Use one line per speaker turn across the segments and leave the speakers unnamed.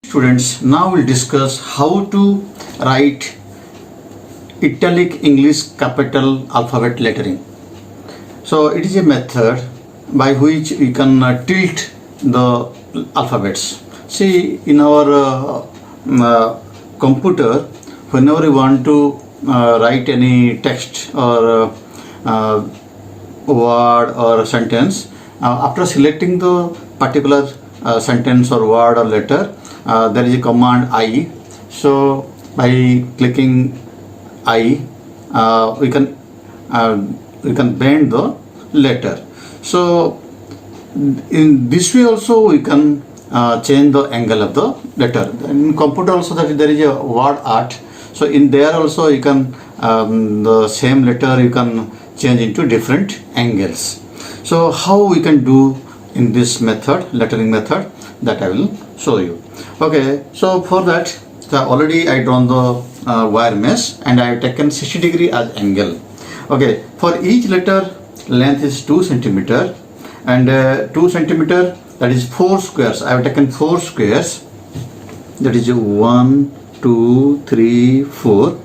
Students, now we'll discuss how to write italic English capital alphabet lettering. So it is a method by which we can tilt the alphabets. See, in our computer, whenever we want to write any text or word or sentence, after selecting the particular sentence or word or letter, there is a command I. So by clicking I, we can bend the letter. So in this way also we can change the angle of the letter. In computer also there is a word art. So in there also you can the same letter you can change into different angles. So how we can do in this method, lettering method, that I will show you. Okay, so for that already I drawn the wire mesh and I have taken 60 degree as angle. Okay, for each letter length is 2 centimeter and 2 centimeter, that is 4 squares. I have taken 4 squares, that is 1, 2, 3, 4,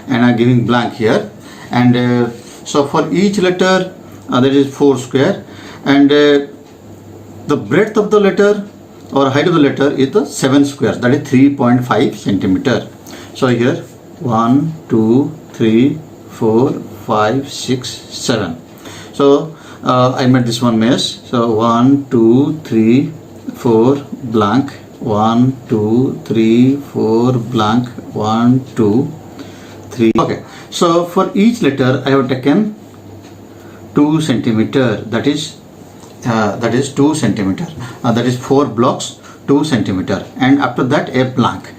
and I am giving blank here. And so for each letter that is 4 square, and the breadth of the letter or height of the letter is the 7 squares, that is 3.5 centimeter. So here 1, 2, 3, 4, 5, 6, 7. So I made this one mesh. So 1, 2, 3, 4 blank, 1, 2, 3, 4 blank, 1, 2, 3. Okay, so for each letter I have taken 2 centimeter, that is 2 centimeter, that is 4 blocks, 2 centimeter, and after that a blank.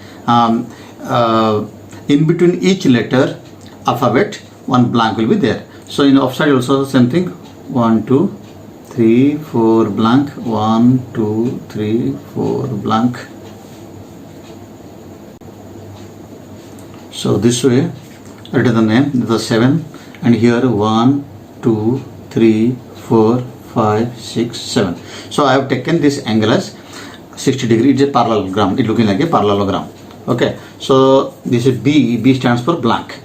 In between each letter alphabet one blank will be there. So in offside also same thing, 1, 2, 3, 4 blank, 1, 2, 3, 4 blank. So this way write the name, the 7, and here 1, 2, 3, 4, 5, 6, 7. So I have taken this angle as 60 degree. It's a parallelogram. It's looking like a parallelogram. Okay. So this is B. B stands for blank.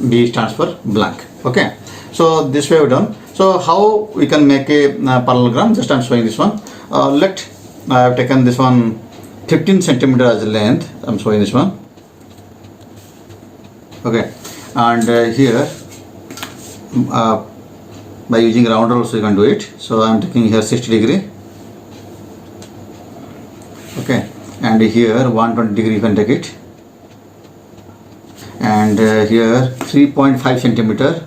B stands for blank. Okay. So this way we've done. So how we can make a parallelogram? Just I'm showing this one. I have taken this one 15 centimeter as length. I'm showing this one. Okay. And here by using rounder also you can do it. So I am taking here 60 degree. Okay, and here 120 degree you can take it, and here 3.5 centimeter.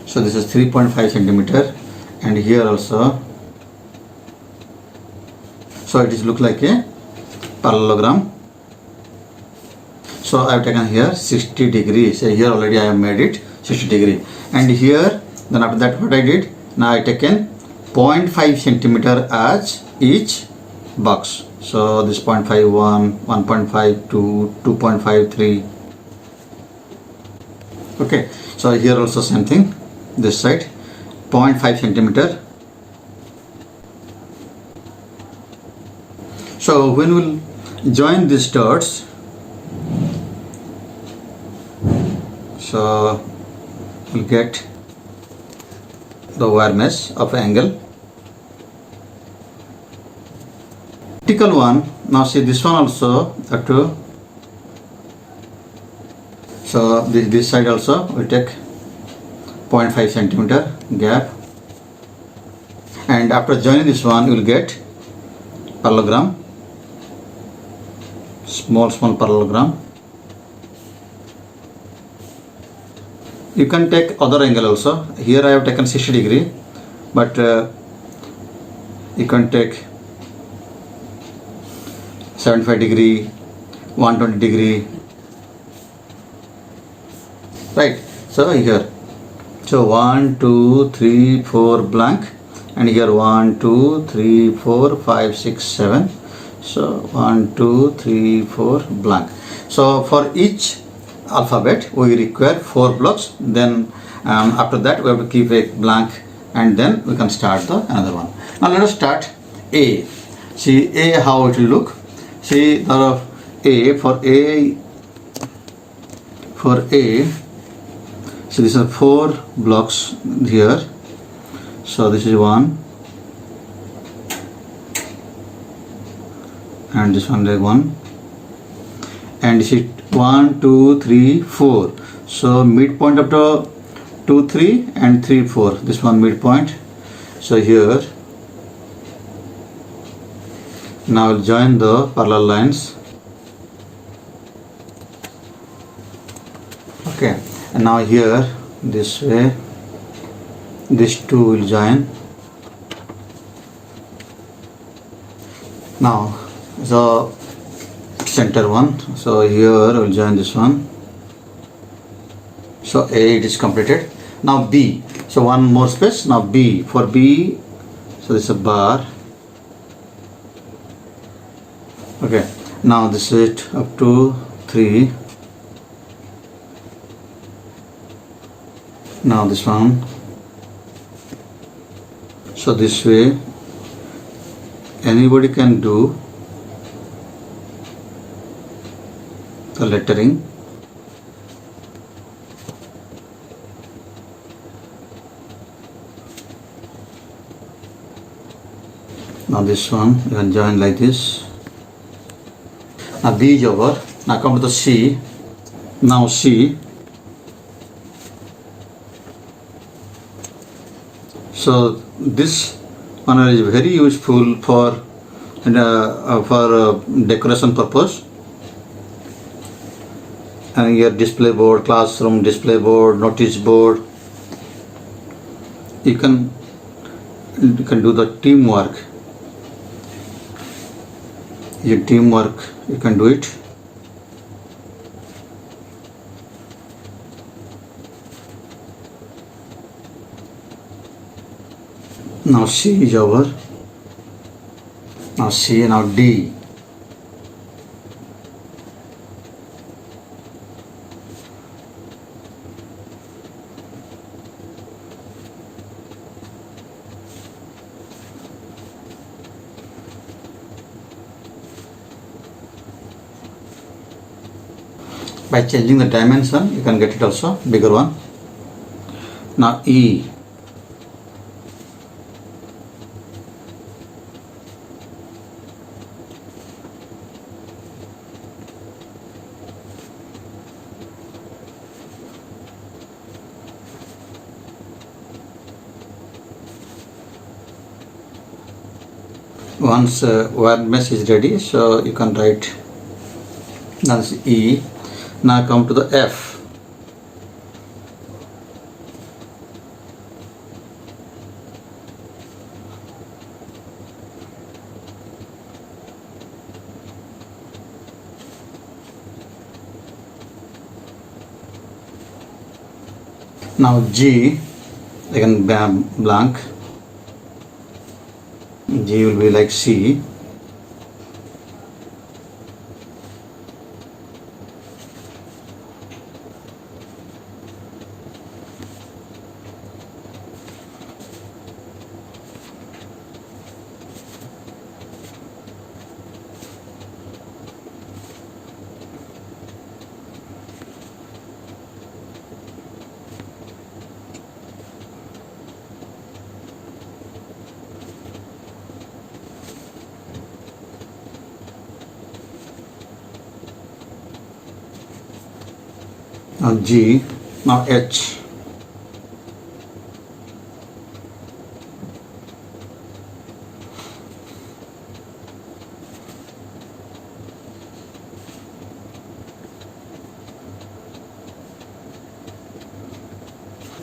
So this is 3.5 centimeter, and here also. So it is look like a parallelogram. So I have taken here 60 degrees. So here already I have made it 60 degree, and here then after that what I did, now I taken 0.5 centimeter as each box. So this 0.51, 1.52, 2.53. Okay, so here also same thing, this side 0.5 centimeter. So when we'll join these dots, so we'll get the wire mesh of angle. Vertical one, now see this one also have to. So this side also we take 0.5 centimeter gap, and after joining this one you will get parallelogram, small parallelogram. You can take other angle also. Here I have taken 60 degree, but you can take 75 degree, 120 degree, right? So here, so 1, 2, 3, 4 blank, and here 1, 2, 3, 4, 5, 6, 7. So 1, 2, 3, 4 blank. So for each alphabet we require 4 blocks. Then after that we have to keep a blank, and then we can start the another one. Now let us start A. See A, how it will look. See the A, for A, so these are 4 blocks here. So this is 1 and this one like 1, and this is 1 2 3 4. So midpoint up to 2 3 and 3 4, this one midpoint. So here now I'll join the parallel lines. Okay, and now here this way these two will join. Now the center one, so here we'll join this one. So A, it is completed. Now B, so one more space. Now B, for B, so this is a bar. Okay, now this is it up to 3. Now this one. So this way anybody can do the lettering. Now this one you can join like this. Now B is over. Now come to the C. Now C. So this one is very useful for decoration purpose. And your display board, classroom display board, notice board. You can do the teamwork. Your teamwork, you can do it. Now C is over. Now C, now D. By changing the dimension, you can get it also bigger one. Now E. Once word mesh is ready, so you can write. Now this is E. Now come to the F. Now G, again blank. G will be like C. Now G, now H.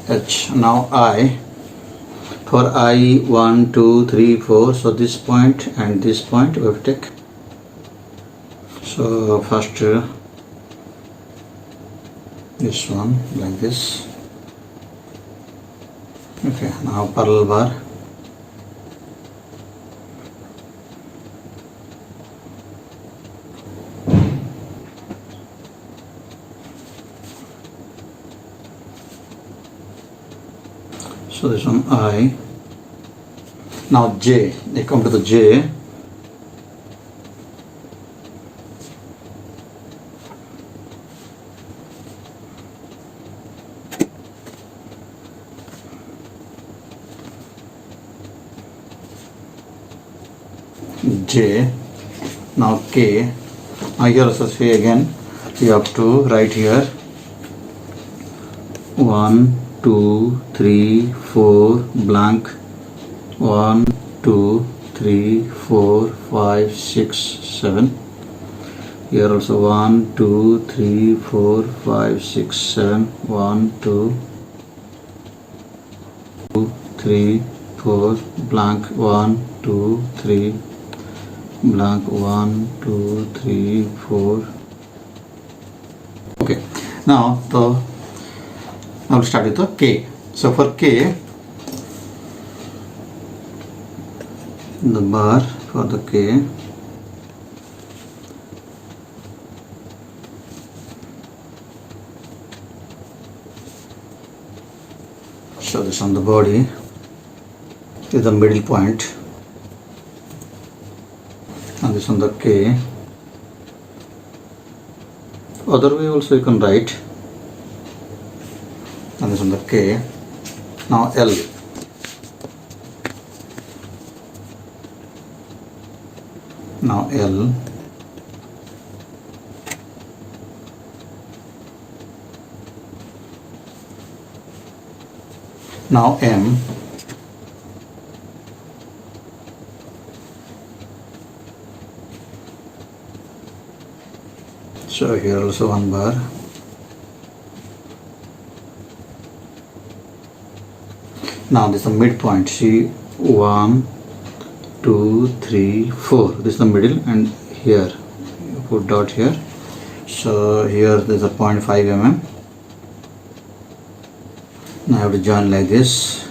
H, now I. For I, 1 2 3 4, so this point and this point we have to take. So first this one like this. Okay, now parallel bar. So this one I. Now J, they come to the J. J. Now K. Now here also see again, you have to write here 1, 2, 3, 4 blank 1, 2, 3, 4, 5, 6, 7. Here also 1, 2, 3, 4, 5, 6, 7. 1, 2, 3, 4 blank 1, 2, 3 blank 1, 2, 3, 4. Okay. Now we'll start with the K. So for K, the bar for the K, so this on the body is the middle point, and this on the K. Other way also you can write, and this on the K. Now L. Now L. Now M. So here also one bar. Now this is the midpoint. See 1, 2, 3, 4. This is the middle, and here you put dot here. So here there is a 0.5 mm. Now I have to join like this.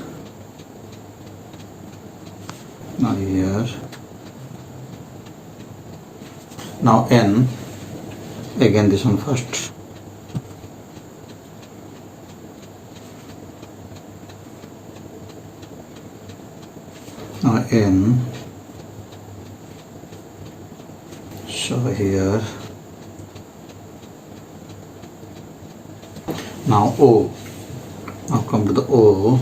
Now here. Now N. Again this one first. Now N. So here. Now O. Now come to the O.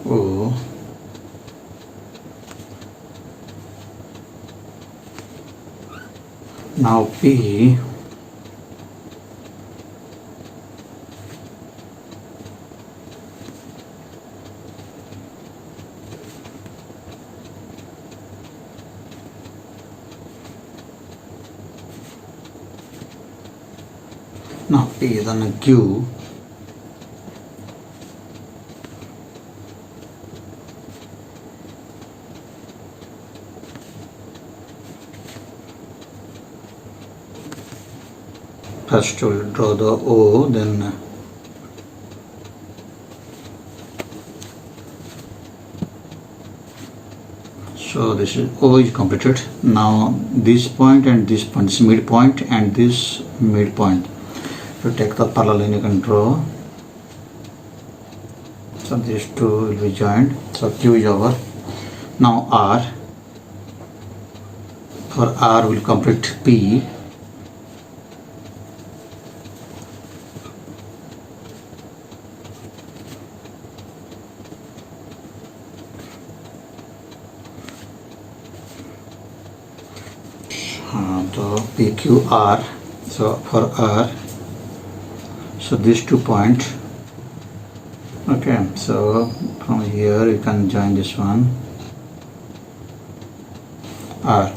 O. Now P. Now P, then Q. First we'll draw the O, then so this is O is completed. Now this point and this point, this midpoint and this midpoint. To take the parallel line you can draw. So these two will be joined. So Q is over. Now R. For R will complete P. So PQR. So for R. So these 2 points. Okay, so from here you can join this one. R.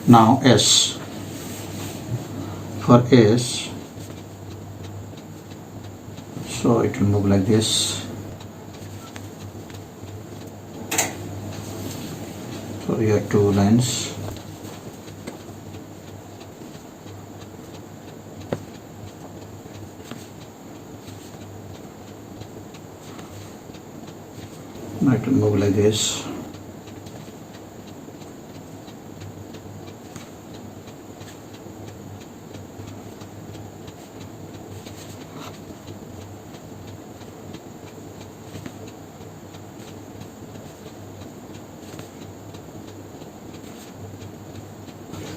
Now S. For S, so it will move like this. So we have 2 lines. Now it will move like this.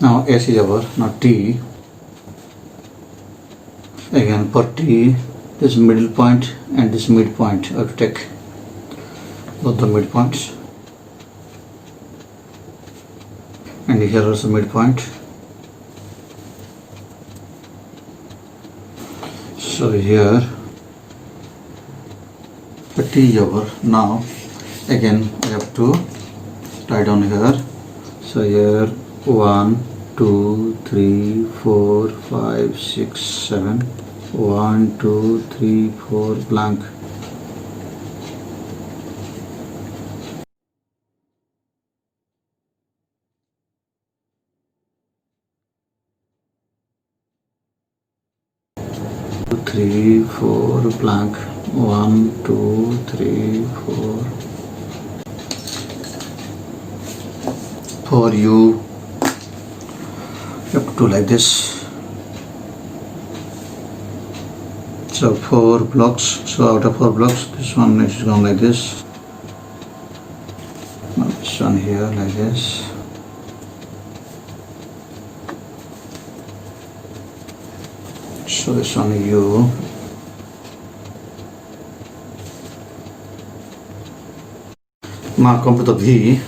Now S is over. Now T. Again for T, this middle point and this midpoint, I have to take both the midpoints, and here also midpoint. So here the T is over. Now again I have to write down here. So here 1, 2, 3, 4, 5, 6, 7. 1, 2, 3, 4 blank. Three, four blank. 1, 2, 3, 4. For you have to do like this. So 4 blocks. So out of 4 blocks, this one is going like this. Now this one here like this. So this one U. Now come to the V.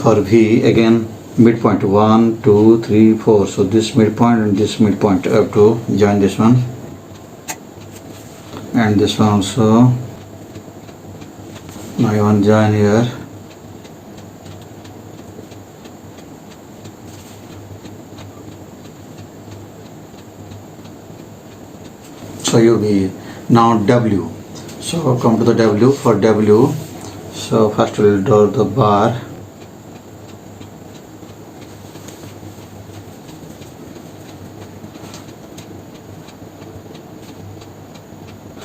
For V again midpoint 1, 2, 3, 4. So this midpoint and this midpoint I have to join this one. And this one also. Now you want to join here. So you be now W. So come to the W. For W, so first we will draw the bar.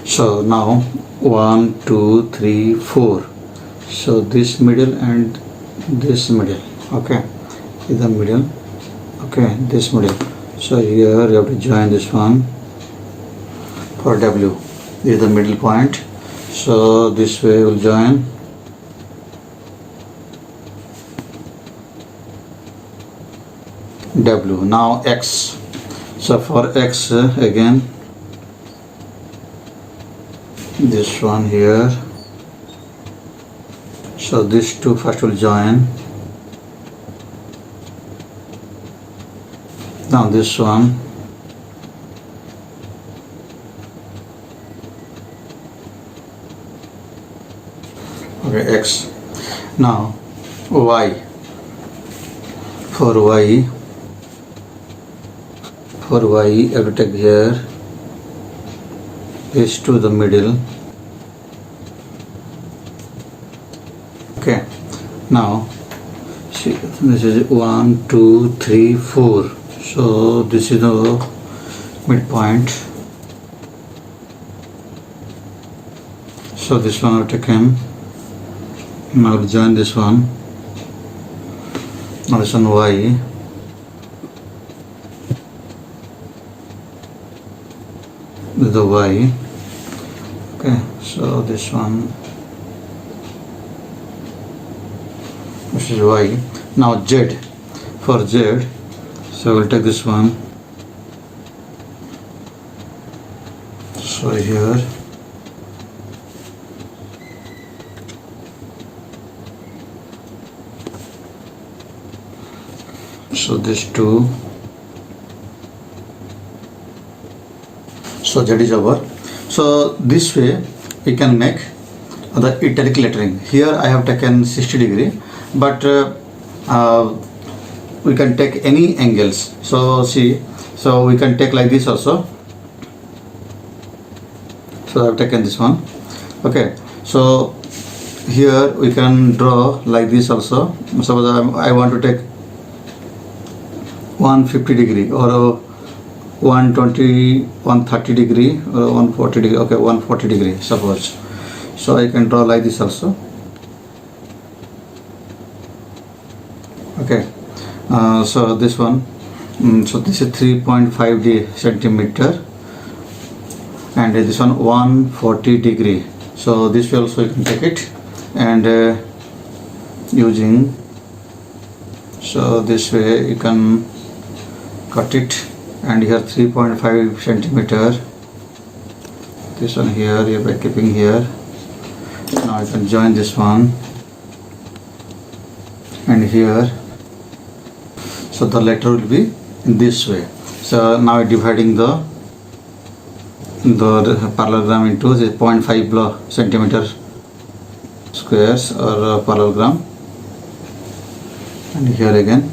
So now 1, 2, 3, 4. So this middle and this middle. Okay, is the middle. Okay, this middle. So here you have to join this one. For W, this is the middle point. So this way will join. W. Now X. So for X again, this one here. So these two first will join. Now this one. Okay, X. Now Y. For Y, I have to take here this to the middle. Okay, now see, this is 1, 2, 3, 4. So this is the midpoint. So this one I have taken. Now I will join this one. Now this one Y. With the Y. Okay, so this one. This is Y. Now Z. For Z, so we'll take this one. So here. So this two. So Z is over. So this way we can make the italic lettering. Here I have taken 60 degree, but we can take any angles. So see, so we can take like this also. So I have taken this one. Okay, so here we can draw like this also. Suppose I want to take 150 degree or 120, 130 degree or 140 degree. Okay, 140 degree suppose. So I can draw like this also. Okay, so this one, so this is 3.5 centimeter, and this one 140 degree. So this way also you can take it, and using, so this way you can cut it, and here 3.5 centimeter this one here, you by keeping here. Now I can join this one and here. So the letter will be in this way. So now dividing the parallelogram into the 0.5 centimeter squares or parallelogram, and here again.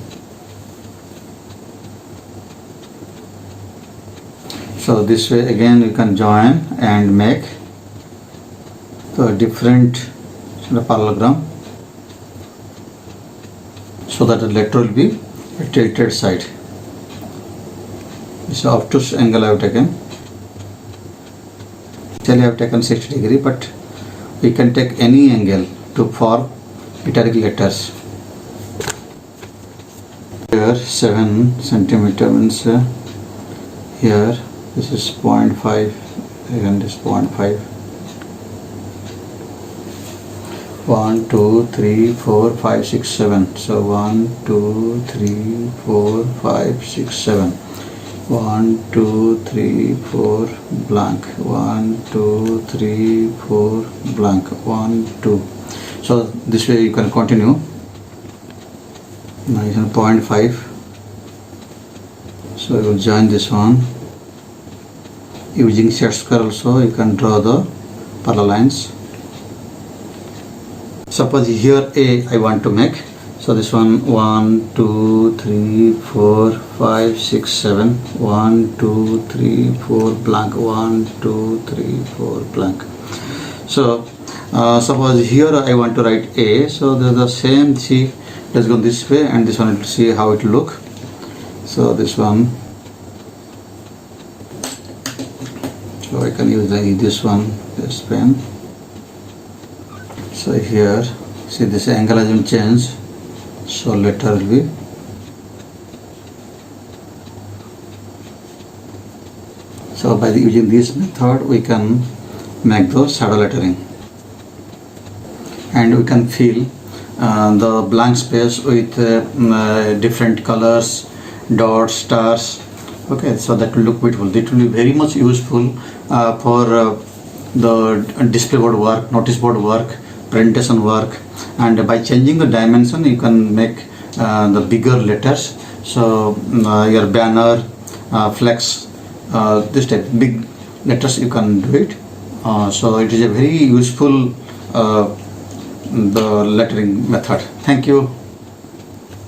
So this way again you can join and make the different parallelogram, so that the letter will be a tilted side. So obtuse angle I have taken. Actually I have taken 60 degree, but we can take any angle to form italic letters. Here 7 centimeter means here this is 0.5 and this 0.5. 1 2 3 4 5 6 7. So 1 2 3 4 5 6 7. 1 2 3 4 blank. 1 2 3 4 blank. 1 2. So this way you can continue. Now you have 0.5. So you will join this one. Using set square also you can draw the parallel lines. Suppose here A I want to make. So this one 1 2 3 4 5 6 7. 1 2 3 4 blank. 1 2 3 4 blank. So suppose here I want to write A. So they're the same. See, let's go this way, and this one, will see how it will look. So this one, so I can use this one, this pen. So here, see, this angle has been changed, so letter will be. So by using this method we can make the shadow lettering, and we can fill the blank space with different colors, dots, stars. Okay, so that will look beautiful. It will be very much useful for the display board work, notice board work, presentation work, and by changing the dimension you can make the bigger letters. So your banner, flex, this type big letters you can do it. So it is a very useful the lettering method. Thank you.